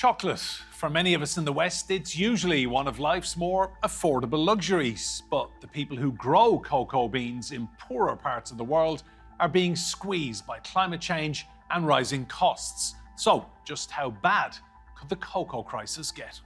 Chocolate. For many of us in the West, it's usually one of life's more affordable luxuries. But the people who grow cocoa beans in poorer parts of the world are being squeezed by climate change and rising costs. So, just how bad could the cocoa crisis get?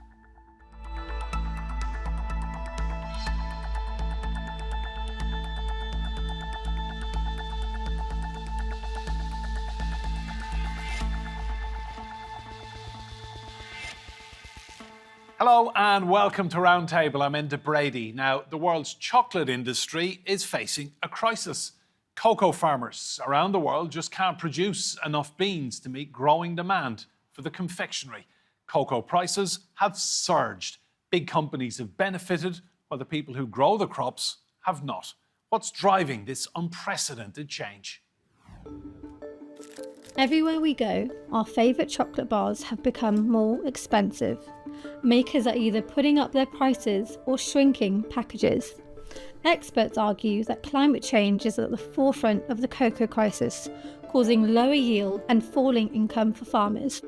Hello and welcome to Roundtable. I'm Enda Brady. Now, the world's chocolate industry is facing a crisis. Cocoa farmers around the world just can't produce enough beans to meet growing demand for the confectionery. Cocoa prices have surged. Big companies have benefited, while the people who grow the crops have not. What's driving this unprecedented change? Everywhere we go, our favourite chocolate bars have become more expensive. Makers are either putting up their prices or shrinking packages. Experts argue that climate change is at the forefront of the cocoa crisis, causing lower yield and falling income for farmers.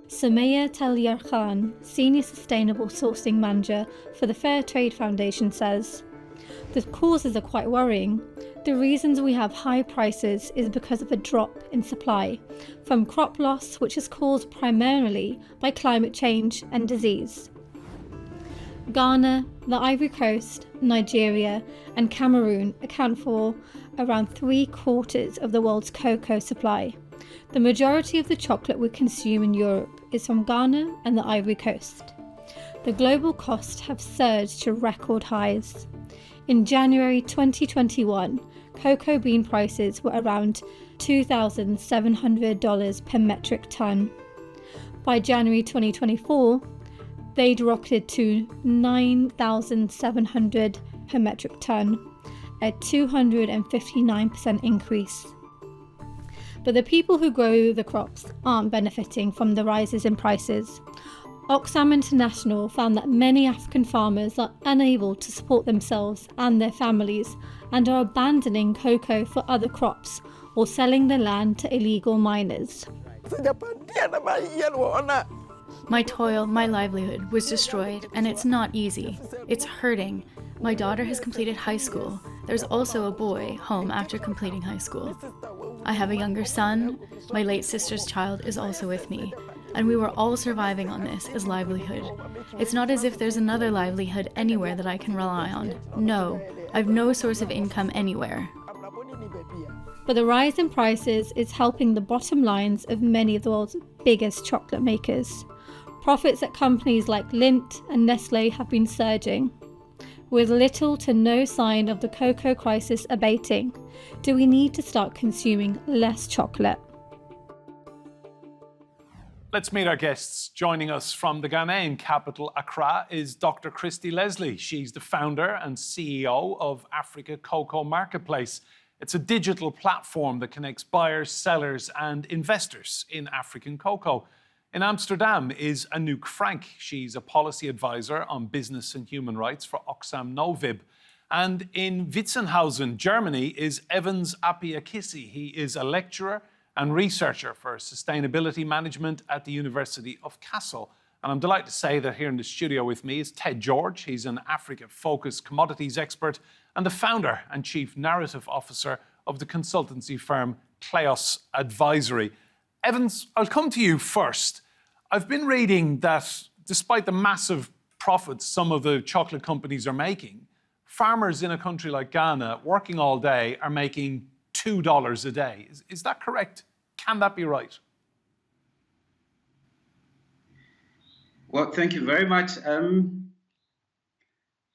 Sumaya Talyarkhan, Senior Sustainable Sourcing Manager for the Fair Trade Foundation, says, "The causes are quite worrying. The reasons we have high prices is because of a drop in supply, from crop loss, which is caused primarily by climate change and disease." Ghana, the Ivory Coast, Nigeria and Cameroon account for around 3/4 of the world's cocoa supply. The majority of the chocolate we consume in Europe is from Ghana and the Ivory Coast. The global costs have surged to record highs. In January 2021, cocoa bean prices were around $2,700 per metric ton. By January 2024, they'd rocketed to $9,700 per metric ton, a 259% increase. But the people who grow the crops aren't benefiting from the rises in prices. Oxfam International found that many African farmers are unable to support themselves and their families and are abandoning cocoa for other crops or selling their land to illegal miners. My toil, my livelihood was destroyed, and it's not easy. It's hurting. My daughter has completed high school. There's also a boy home after completing high school. I have a younger son. My late sister's child is also with me. And we were all surviving on this as livelihood. It's not as if there's another livelihood anywhere that I can rely on. No, I've no source of income anywhere. But the rise in prices is helping the bottom lines of many of the world's biggest chocolate makers. Profits at companies like Lindt and Nestle have been surging. With little to no sign of the cocoa crisis abating, do we need to start consuming less chocolate? Let's meet our guests. Joining us from the Ghanaian capital, Accra, is Dr. Kristy Leissle. She's the founder and CEO of Africa Cocoa Marketplace. It's a digital platform that connects buyers, sellers and investors in African cocoa. In Amsterdam is Anouk Franck. She's a policy advisor on business and human rights for Oxfam Novib. And in Witzenhausen, Germany, is Evans Appiah Kissi. He is a lecturer and researcher for sustainability management at the University of Kassel. And I'm delighted to say that here in the studio with me is Ted George. He's an Africa-focused commodities expert and the founder and chief narrative officer of the consultancy firm Kleos Advisory. Evans, I'll come to you first. I've been reading that despite the massive profits some of the chocolate companies are making, farmers in a country like Ghana working all day are making $2 a day. Is that correct? Can that be right? Well, thank you very much.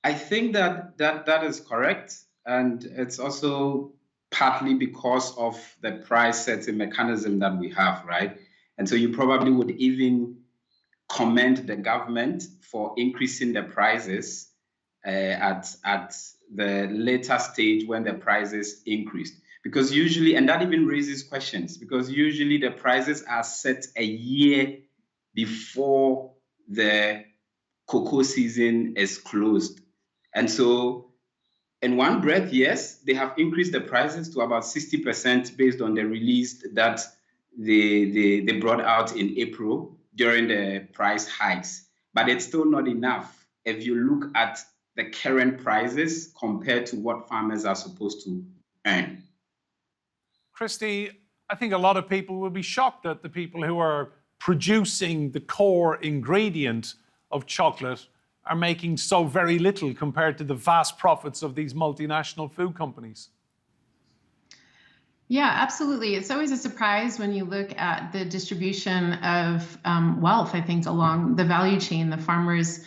I think that is correct. And it's also partly because of the price setting mechanism that we have, right? And so you probably would even commend the government for increasing the prices at the later stage when the prices increased. Because usually, and that even raises questions, because usually the prices are set a year before the cocoa season is closed. And so in one breath, yes, they have increased the prices to about 60% based on the release that they brought out in April. during the price hikes, but it's still not enough if you look at the current prices compared to what farmers are supposed to earn. Kristy, I think a lot of people will be shocked that the people who are producing the core ingredient of chocolate are making so very little compared to the vast profits of these multinational food companies. Yeah, absolutely. It's always a surprise when you look at the distribution of wealth, I think, along the value chain. The farmers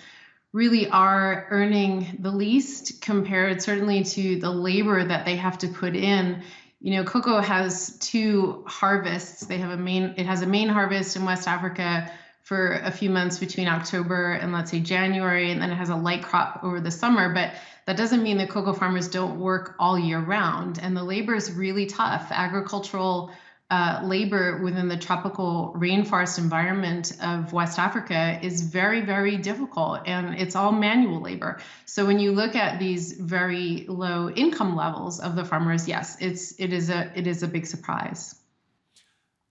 really are earning the least compared certainly to the labor that they have to put in. You know, cocoa has two harvests. It has a main harvest in West Africa for a few months between October and let's say January, and then it has a light crop over the summer. But that doesn't mean that cocoa farmers don't work all year round. And the labor is really tough. Agricultural labor within the tropical rainforest environment of West Africa is very, very difficult, and it's all manual labor. So when you look at these very low income levels of the farmers, yes, it is a big surprise.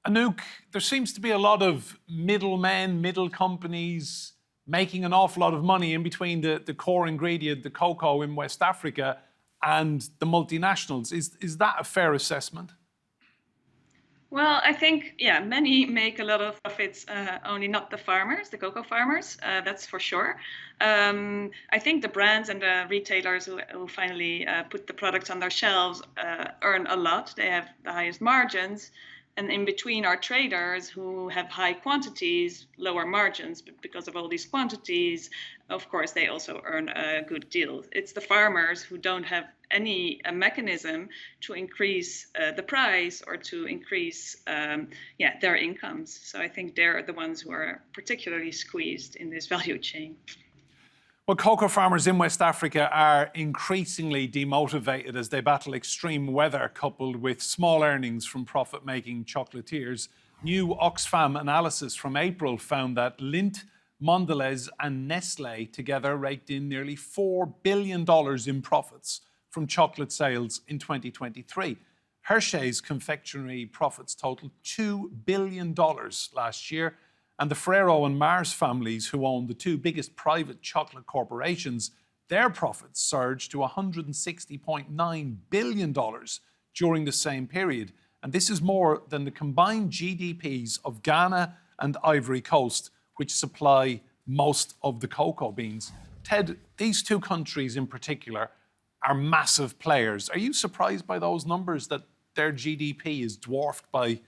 Anouk, there seems to be a lot of middlemen, middle companies making an awful lot of money in between the core ingredient, the cocoa in West Africa, and the multinationals. Is that a fair assessment? Well, I think, yeah, many make a lot of profits, only not the farmers, the cocoa farmers, that's for sure. I think the brands and the retailers who finally put the products on their shelves earn a lot. They have the highest margins. And in between are traders who have high quantities, lower margins, but because of all these quantities, of course, they also earn a good deal. It's the farmers who don't have any mechanism to increase the price or to increase their incomes. So I think they're the ones who are particularly squeezed in this value chain. Well, cocoa farmers in West Africa are increasingly demotivated as they battle extreme weather coupled with small earnings from profit-making chocolatiers. New Oxfam analysis from April found that Lindt, Mondelez and Nestlé together raked in nearly $4 billion in profits from chocolate sales in 2023. Hershey's confectionery profits totaled $2 billion last year. And the Ferrero and Mars families, who own the two biggest private chocolate corporations, their profits surged to $160.9 billion during the same period. And this is more than the combined GDPs of Ghana and Ivory Coast, which supply most of the cocoa beans. Ted, these two countries in particular are massive players. Are you surprised by those numbers, that their GDP is dwarfed by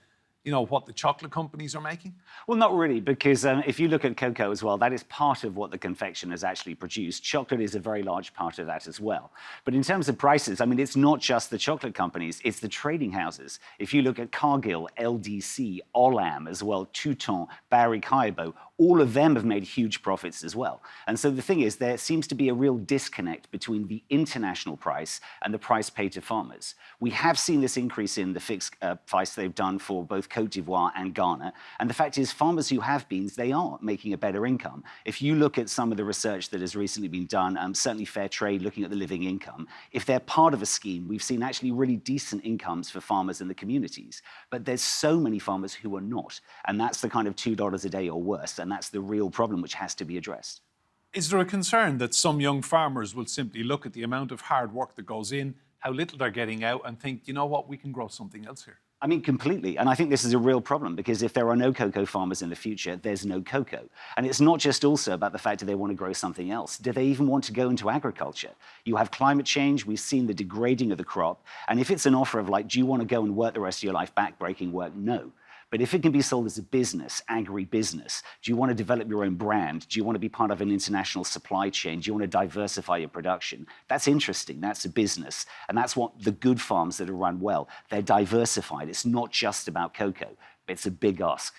what the chocolate companies are making? Well, not really, because if you look at cocoa as well, that is part of what the confection has actually produced. Chocolate is a very large part of that as well. But in terms of prices, I mean, it's not just the chocolate companies, it's the trading houses. If you look at Cargill, LDC, Olam as well, Touton, Barry Callebaut, all of them have made huge profits as well. And so the thing is, there seems to be a real disconnect between the international price and the price paid to farmers. We have seen this increase in the fixed price they've done for both Cote d'Ivoire and Ghana. And the fact is, farmers who have beans, they are making a better income. If you look at some of the research that has recently been done, certainly Fair Trade, looking at the living income, if they're part of a scheme, we've seen actually really decent incomes for farmers in the communities. But there's so many farmers who are not. And that's the kind of $2 a day or worse. And that's the real problem which has to be addressed. Is there a concern that some young farmers will simply look at the amount of hard work that goes in, how little they're getting out, and think, you know what, we can grow something else here? I mean, completely. And I think this is a real problem, because if there are no cocoa farmers in the future, there's no cocoa. And it's not just also about the fact that they want to grow something else. Do they even want to go into agriculture? You have climate change. We've seen the degrading of the crop. And if it's an offer of like, do you want to go and work the rest of your life back-breaking work? No. But if it can be sold as a business, agri-business, do you want to develop your own brand? Do you want to be part of an international supply chain? Do you want to diversify your production? That's interesting. That's a business. And that's what the good farms that are run well, they're diversified. It's not just about cocoa, but it's a big ask.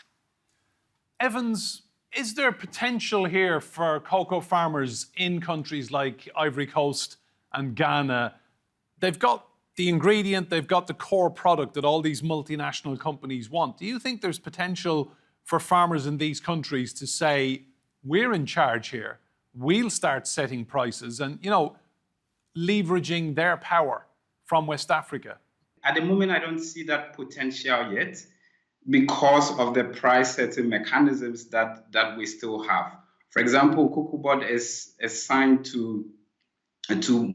Evans, is there potential here for cocoa farmers in countries like Ivory Coast and Ghana? They've got the ingredient, they've got the core product that all these multinational companies want. Do you think there's potential for farmers in these countries to say, we're in charge here, we'll start setting prices and, leveraging their power from West Africa? At the moment, I don't see that potential yet. because of the price setting mechanisms that we still have. For example, Cocoa Board is signed to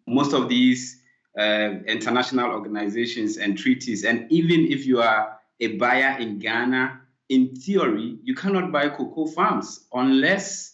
most of these international organizations and treaties. And even if you are a buyer in Ghana, in theory, you cannot buy cocoa farms unless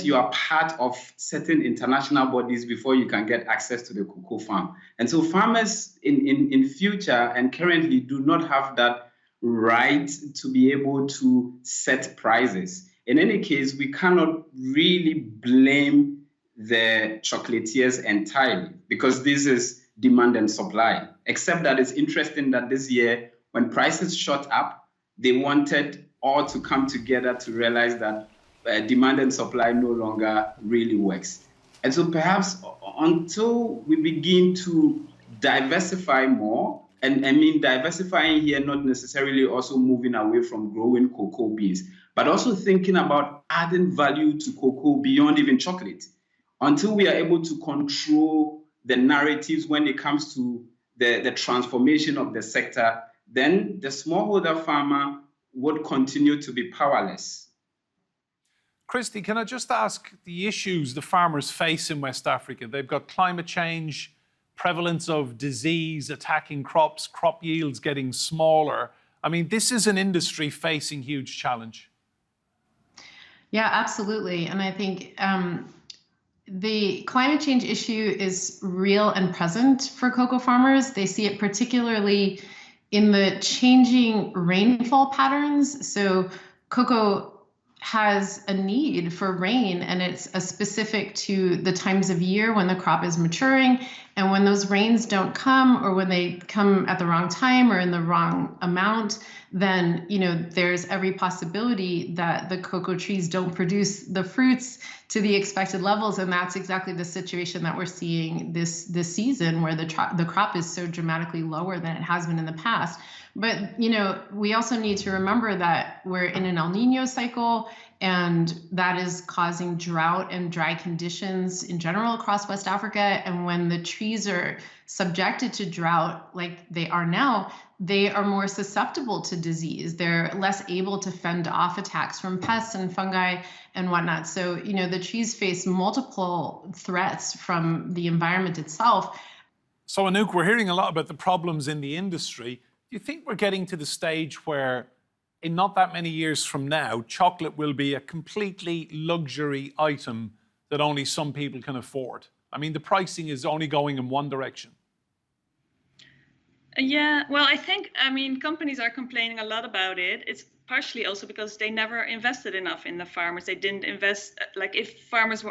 you are part of certain international bodies before you can get access to the cocoa farm. And so farmers in future and currently do not have that right to be able to set prices. In any case, we cannot really blame the chocolatiers entirely because this is demand and supply, except that it's interesting that this year, when prices shot up, they wanted all to come together to realize that demand and supply no longer really works. And so perhaps until we begin to diversify more, and I mean diversifying here, not necessarily also moving away from growing cocoa beans, but also thinking about adding value to cocoa beyond even chocolate. Until we are able to control the narratives when it comes to the transformation of the sector, then the smallholder farmer would continue to be powerless. Kristy, can I just ask the issues the farmers face in West Africa? They've got climate change, prevalence of disease attacking crops, crop yields getting smaller. I mean, this is an industry facing huge challenge. Yeah, absolutely. And I think the climate change issue is real and present for cocoa farmers. They see it particularly in the changing rainfall patterns. So cocoa has a need for rain, and it's specific to the times of year when the crop is maturing. And when those rains don't come, or when they come at the wrong time or in the wrong amount, then there's every possibility that the cocoa trees don't produce the fruits to the expected levels. And that's exactly the situation that we're seeing this season, where the crop is so dramatically lower than it has been in the past. But, we also need to remember that we're in an El Nino cycle, and that is causing drought and dry conditions in general across West Africa. And when the trees are subjected to drought like they are now, they are more susceptible to disease. They're less able to fend off attacks from pests and fungi and whatnot. So, the trees face multiple threats from the environment itself. So, Anouk, we're hearing a lot about the problems in the industry. Do you think we're getting to the stage where, in not that many years from now, chocolate will be a completely luxury item that only some people can afford? I mean, the pricing is only going in one direction. Yeah, well, companies are complaining a lot about it. It's partially also because they never invested enough in the farmers. They didn't invest, if farmers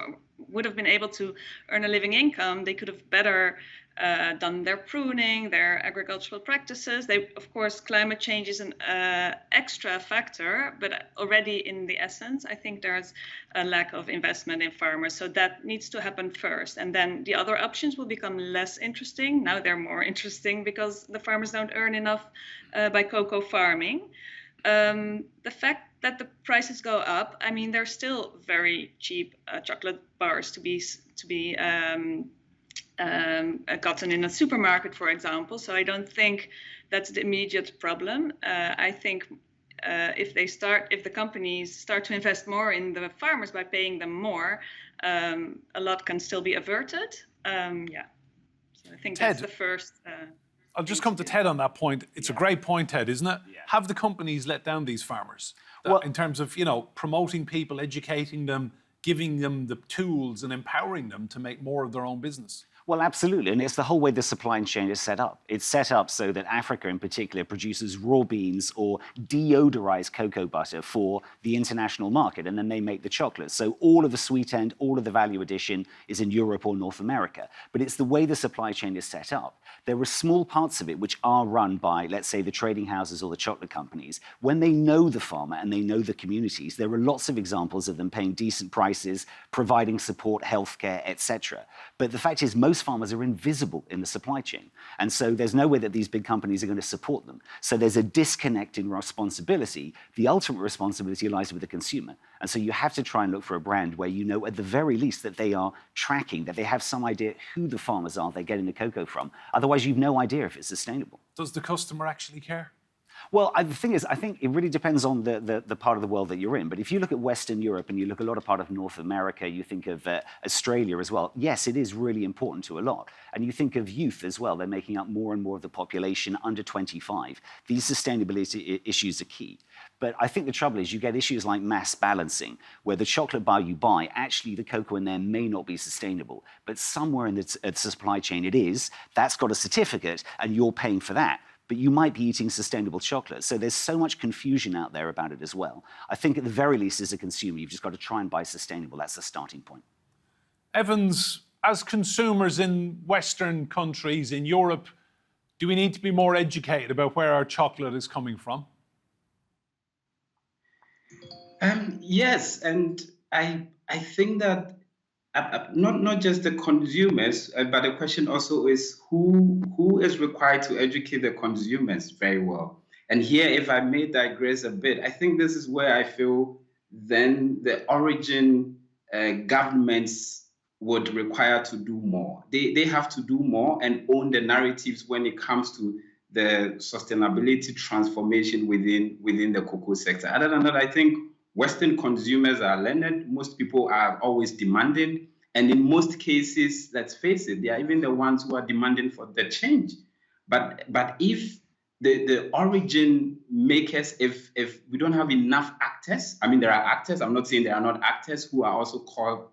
would have been able to earn a living income, they could have better done their pruning, their agricultural practices. Of course, climate change is an extra factor, but already in the essence, I think there's a lack of investment in farmers. So that needs to happen first. And then the other options will become less interesting. Now they're more interesting because the farmers don't earn enough by cocoa farming. The fact that the prices go up, they're still very cheap chocolate bars to be gotten in a supermarket, for example. So I don't think that's the immediate problem. I think if the companies start to invest more in the farmers by paying them more, a lot can still be averted. So I think Ted, that's the first. I'll just come to Ted on that point. It's a great point, Ted, isn't it? Yeah. Have the companies let down these farmers in terms of, promoting people, educating them, giving them the tools and empowering them to make more of their own business? Well, absolutely. And it's the whole way the supply chain is set up. It's set up so that Africa in particular produces raw beans or deodorized cocoa butter for the international market, and then they make the chocolate. So all of the sweet end, all of the value addition is in Europe or North America. But it's the way the supply chain is set up. There are small parts of it which are run by, let's say, the trading houses or the chocolate companies. When they know the farmer and they know the communities, there are lots of examples of them paying decent prices, providing support, healthcare, etc. But the fact is, most farmers are invisible in the supply chain. And so there's no way that these big companies are going to support them. So there's a disconnect in responsibility. The ultimate responsibility lies with the consumer. And so you have to try and look for a brand where you know at the very least that they are tracking, that they have some idea who the farmers are they're getting the cocoa from. Otherwise, you've no idea if it's sustainable. Does the customer actually care? Well, the thing is, I think it really depends on the part of the world that you're in. But if you look at Western Europe and you look a lot of part of North America, you think of Australia as well, yes, it is really important to a lot. And you think of youth as well. They're making up more and more of the population under 25. These sustainability issues are key. But I think the trouble is you get issues like mass balancing, where the chocolate bar you buy, actually the cocoa in there may not be sustainable. But somewhere in the supply chain it is. That's got a certificate, and you're paying for that. But you might be eating sustainable chocolate. So there's so much confusion out there about it as well. I think at the very least, as a consumer, you've just got to try and buy sustainable. That's the starting point. Evans, as consumers in Western countries, in Europe, do we need to be more educated about where our chocolate is coming from? Yes, and I think that not just the consumers, but the question also is who is required to educate the consumers very well. And here, if I may digress a bit, I think this is where I feel then the origin governments would require to do more. They have to do more and own the narratives when it comes to the sustainability transformation within the cocoa sector. Other than that, I think Western consumers are learned. Most people are always demanding. And in most cases, let's face it, they are even the ones who are demanding for the change. But if the origin makers, if we don't have enough actors, I mean, there are actors, I'm not saying there are not actors who are also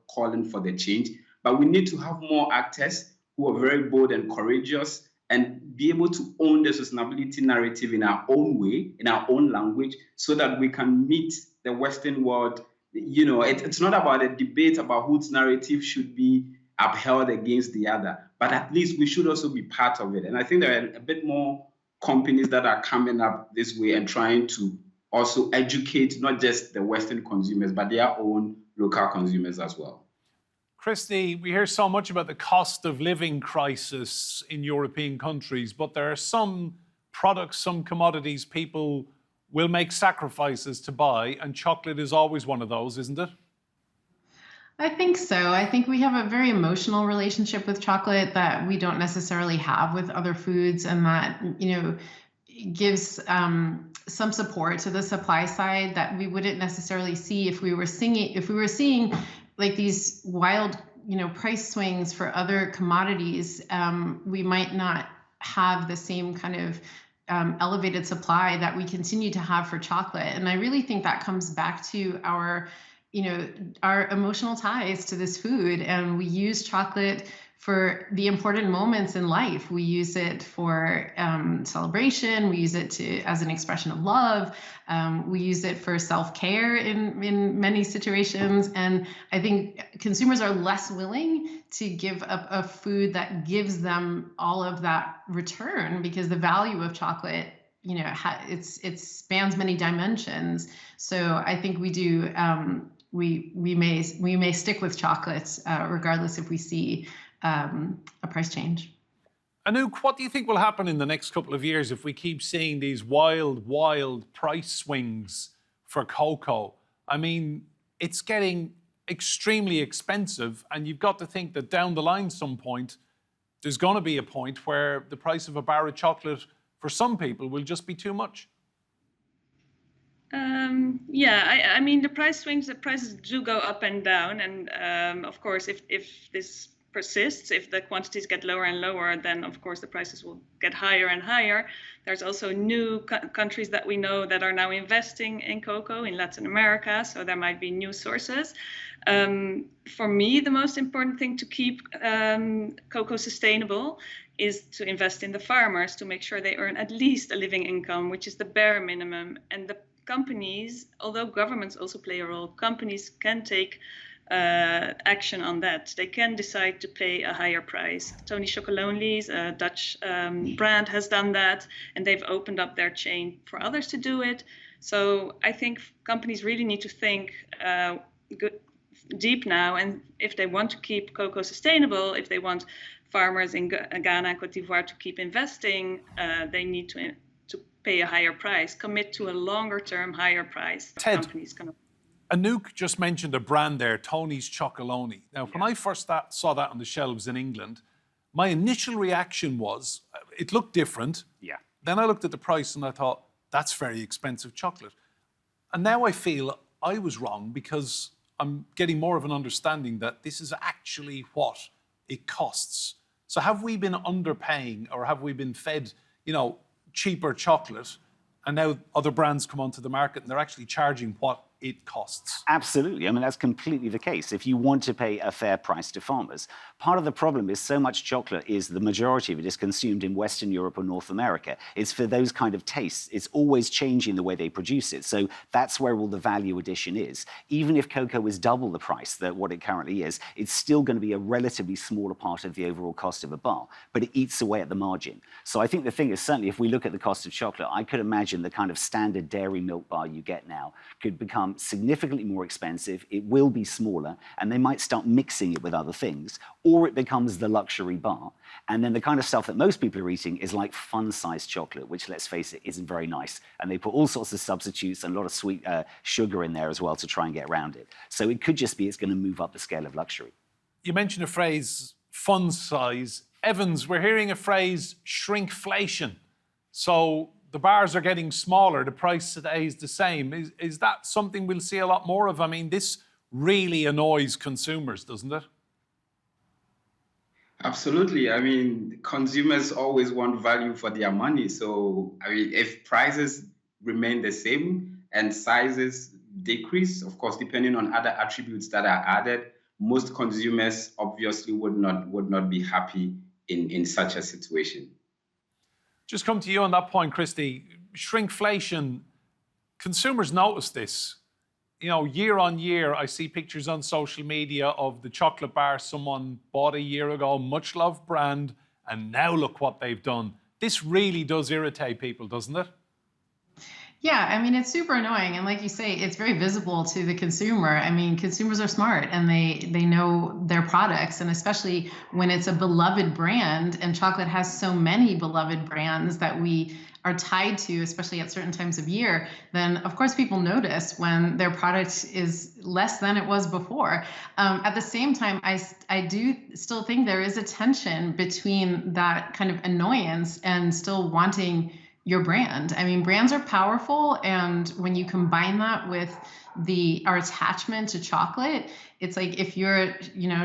calling for the change, but we need to have more actors who are very bold and courageous and be able to own the sustainability narrative in our own way, in our own language, so that we can meet the Western world. You know, it's not about a debate about whose narrative should be upheld against the other, but at least we should also be part of it. And I think there are a bit more companies that are coming up this way and trying to also educate not just the Western consumers, but their own local consumers as well. Kristy, we hear so much about the cost of living crisis in European countries, but there are some products, some commodities people will make sacrifices to buy, and chocolate is always one of those, isn't it? I think so. I think we have a very emotional relationship with chocolate that we don't necessarily have with other foods, and that, you know, gives some support to the supply side that we wouldn't necessarily see if we were seeing like these wild, you know, price swings for other commodities. We might not have the same kind of elevated supply that we continue to have for chocolate. And I really think that comes back to our, you know, our emotional ties to this food. And we use chocolate for the important moments in life. We use it for celebration. We use it as an expression of love. We use it for self-care in many situations. And I think consumers are less willing to give up a food that gives them all of that return, because the value of chocolate, you know, it spans many dimensions. So I think we do. We may stick with chocolates regardless if we see a price change. Anouk, what do you think will happen in the next couple of years if we keep seeing these wild price swings for cocoa? I mean, it's getting extremely expensive, and you've got to think that down the line some point, there's going to be a point where the price of a bar of chocolate for some people will just be too much. Yeah, I mean, the prices do go up and down. And of course, if this persists, if the quantities get lower and lower, then of course the prices will get higher and higher. There's also new countries that we know that are now investing in cocoa in Latin America, so there might be new sources. For me, the most important thing to keep cocoa sustainable is to invest in the farmers, to make sure they earn at least a living income, which is the bare minimum. And the companies, although governments also play a role, companies can take action on that. They can decide to pay a higher price. Tony Chocolonely's, a Dutch brand, has done that, and they've opened up their chain for others to do it. So I think companies really need to think deep now, and if they want to keep cocoa sustainable, if they want farmers in Ghana and Cote d'Ivoire to keep investing, they need to pay a higher price, commit to a longer-term higher price. Ted, companies can. Anouk just mentioned a brand there, Tony's Chocolonely. Now, when I first saw that on the shelves in England, my initial reaction was, it looked different. Yeah. Then I looked at the price and I thought, that's very expensive chocolate. And now I feel I was wrong because I'm getting more of an understanding that this is actually what it costs. So have we been underpaying, or have we been fed, cheaper chocolate, and now other brands come onto the market and they're actually charging what it costs? Absolutely. I mean, that's completely the case. If you want to pay a fair price to farmers, part of the problem is so much chocolate is the majority of it is consumed in Western Europe or North America. It's for those kind of tastes. It's always changing the way they produce it. So that's where all the value addition is. Even if cocoa is double the price that what it currently is, it's still going to be a relatively smaller part of the overall cost of a bar, but it eats away at the margin. So I think the thing is, certainly if we look at the cost of chocolate, I could imagine the kind of standard dairy milk bar you get now could become significantly more expensive, it will be smaller, and they might start mixing it with other things, or it becomes the luxury bar. And then the kind of stuff that most people are eating is like fun-sized chocolate, which, let's face it, isn't very nice. And they put all sorts of substitutes and a lot of sweet sugar in there as well to try and get around it. So it could just be it's going to move up the scale of luxury. You mentioned a phrase, fun size. Evans, we're hearing a phrase, shrinkflation. So the bars are getting smaller, the price stays the same. Is that something we'll see a lot more of? I mean, this really annoys consumers, doesn't it? Absolutely. I mean, consumers always want value for their money. So, I mean, if prices remain the same and sizes decrease, of course, depending on other attributes that are added, most consumers obviously would not be happy in such a situation. Just come to you on that point, Kristy. Shrinkflation, consumers notice this. Year on year, I see pictures on social media of the chocolate bar someone bought a year ago, much loved brand, and now look what they've done. This really does irritate people, doesn't it? Yeah, I mean, it's super annoying. And like you say, it's very visible to the consumer. I mean, consumers are smart and they know their products. And especially when it's a beloved brand, and chocolate has so many beloved brands that we are tied to, especially at certain times of year, then of course people notice when their product is less than it was before. At the same time, I do still think there is a tension between that kind of annoyance and still wanting your brand. I mean, brands are powerful, and when you combine that with our attachment to chocolate, it's like if you're,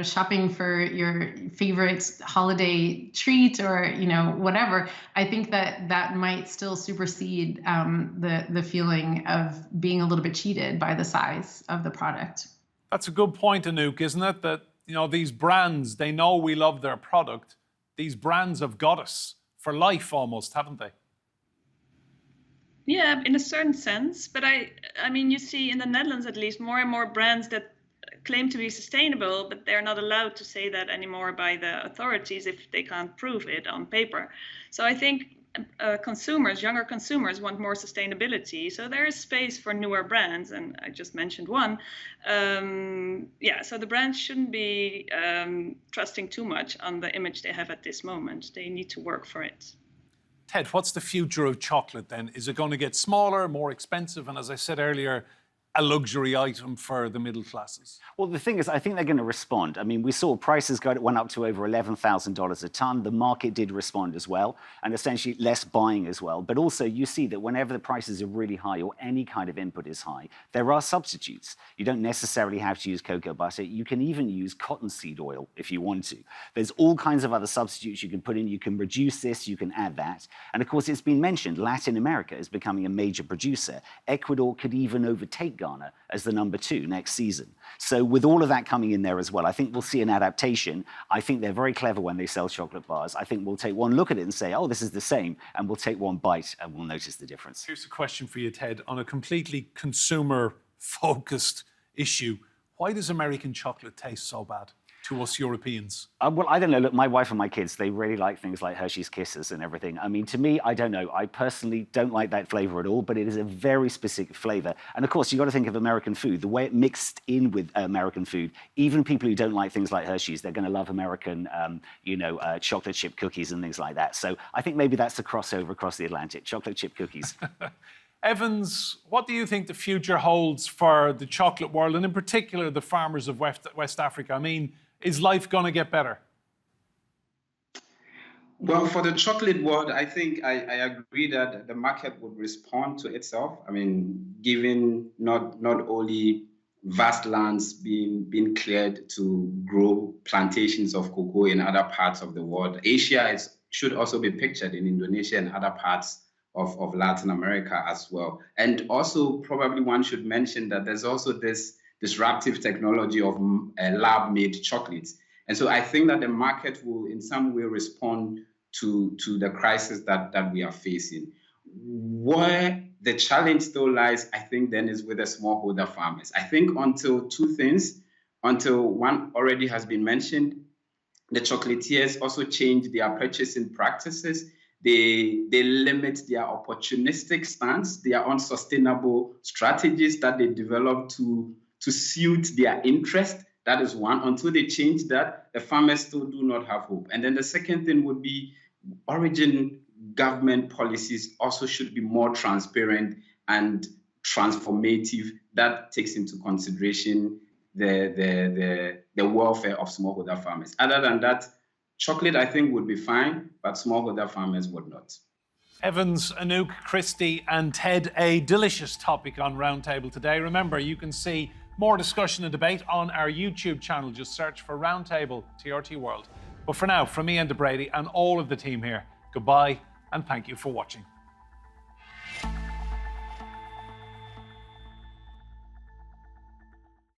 shopping for your favorite holiday treat or, whatever, I think that might still supersede the feeling of being a little bit cheated by the size of the product. That's a good point, Anouk, isn't it? That, these brands, they know we love their product. These brands have got us for life almost, haven't they? Yeah, in a certain sense. But I mean, you see in the Netherlands, at least, more and more brands that claim to be sustainable, but they're not allowed to say that anymore by the authorities if they can't prove it on paper. So I think younger consumers want more sustainability. So there is space for newer brands, and I just mentioned one. So the brands shouldn't be trusting too much on the image they have at this moment. They need to work for it. Ted, what's the future of chocolate then? Is it going to get smaller, more expensive, and as I said earlier, a luxury item for the middle classes? Well, the thing is, I think they're going to respond. I mean, we saw prices went up to over $11,000 a ton. The market did respond as well, and essentially less buying as well. But also, you see that whenever the prices are really high or any kind of input is high, there are substitutes. You don't necessarily have to use cocoa butter. You can even use cottonseed oil if you want to. There's all kinds of other substitutes you can put in. You can reduce this, you can add that. And of course, it's been mentioned, Latin America is becoming a major producer. Ecuador could even overtake Ghana as the number 2 next season. So with all of that coming in there as well, I think we'll see an adaptation. I think they're very clever when they sell chocolate bars. I think we'll take one look at it and say, oh, this is the same, and we'll take one bite and we'll notice the difference. Here's a question for you, Ted. On a completely consumer-focused issue, why does American chocolate taste so bad to us Europeans? Well, I don't know. Look, my wife and my kids, they really like things like Hershey's Kisses and everything. I mean, to me, I don't know. I personally don't like that flavor at all, but it is a very specific flavor. And of course, you've got to think of American food, the way it mixed in with American food. Even people who don't like things like Hershey's, they're going to love American, chocolate chip cookies and things like that. So I think maybe that's the crossover across the Atlantic, chocolate chip cookies. Evans, what do you think the future holds for the chocolate world, and in particular, the farmers of West Africa? I mean, is life going to get better? Well, for the chocolate world, I think I agree that the market would respond to itself. I mean, given not only vast lands being cleared to grow plantations of cocoa in other parts of the world, Asia should also be pictured in Indonesia and other parts of Latin America as well. And also, probably one should mention that there's also this disruptive technology of lab-made chocolates. And so I think that the market will in some way respond to the crisis that we are facing. Where the challenge still lies, I think, then is with the smallholder farmers. I think until one already has been mentioned, the chocolatiers also change their purchasing practices. They limit their opportunistic stance, their unsustainable strategies that they develop to suit their interest. That is one. Until they change that, the farmers still do not have hope. And then the second thing would be origin government policies also should be more transparent and transformative. That takes into consideration the welfare of smallholder farmers. Other than that, chocolate, I think, would be fine, but smallholder farmers would not. Evans, Anouk, Kristy, and Ted, a delicious topic on Roundtable today. Remember, you can see more discussion and debate on our YouTube channel. Just search for Roundtable TRT World. But for now, from me and Brady and all of the team here, goodbye and thank you for watching.